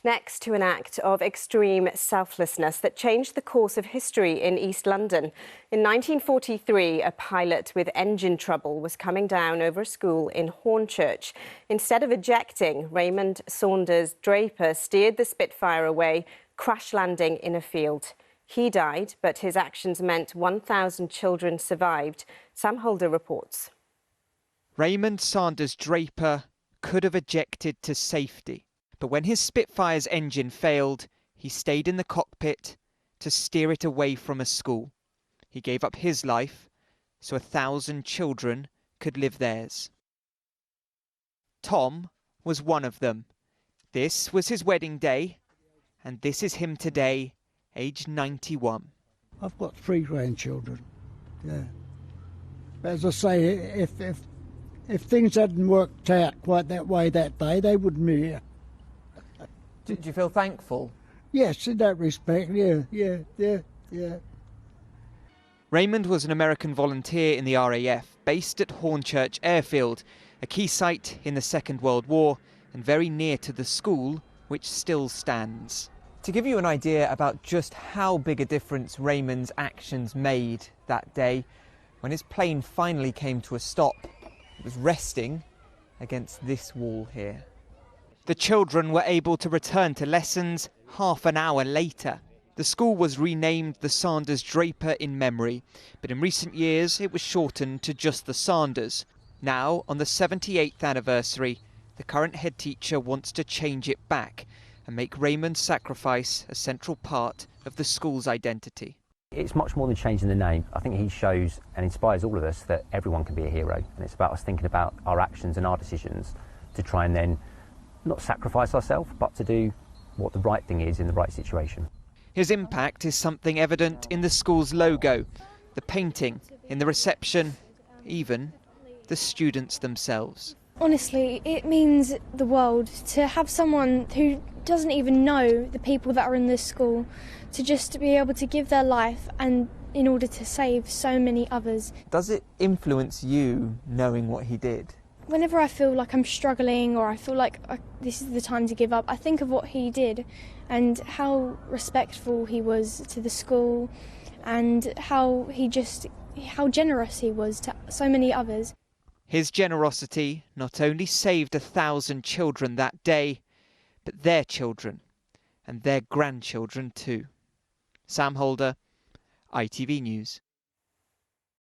Next, to an act of extreme selflessness that changed the course of history in East London. In 1943, a pilot with engine trouble was coming down over a school in Hornchurch. Instead of ejecting, Raymond Saunders Draper steered the Spitfire away, crash landing in a field. He died, but his actions meant 1,000 children survived. Sam Holder reports. Raymond Saunders Draper could have ejected to safety. But when his Spitfire's engine failed, he stayed in the cockpit to steer it away from a school. He gave up his life so 1,000 children could live theirs. Tom was one of them. This was his wedding day, and this is him today, aged 91. I've got 3 grandchildren, yeah. But as I say, if things hadn't worked out quite that way that day, they wouldn't be here. Did you feel thankful? Yes, in that respect, yeah. Raymond was an American volunteer in the RAF, based at Hornchurch Airfield, a key site in the Second World War and very near to the school, which still stands. To give you an idea about just how big a difference Raymond's actions made that day, when his plane finally came to a stop, it was resting against this wall here. The children were able to return to lessons half an hour later. The school was renamed the Saunders Draper in memory, but in recent years it was shortened to just the Saunders. Now, on the 78th anniversary, the current head teacher wants to change it back and make Raymond's sacrifice a central part of the school's identity. It's much more than changing the name. I think he shows and inspires all of us that everyone can be a hero, and it's about us thinking about our actions and our decisions to try and then not sacrifice ourselves, but to do what the right thing is in the right situation. His impact is something evident in the school's logo, the painting, in the reception, even the students themselves. Honestly, it means the world to have someone who doesn't even know the people that are in this school, to just be able to give their life and in order to save so many others. Does it influence you knowing what he did? Whenever I feel like I'm struggling or I feel like this is the time to give up, I think of what he did and how respectful he was to the school and how generous he was to so many others. His generosity not only saved 1,000 children that day, but their children and their grandchildren too. Sam Holder, ITV News.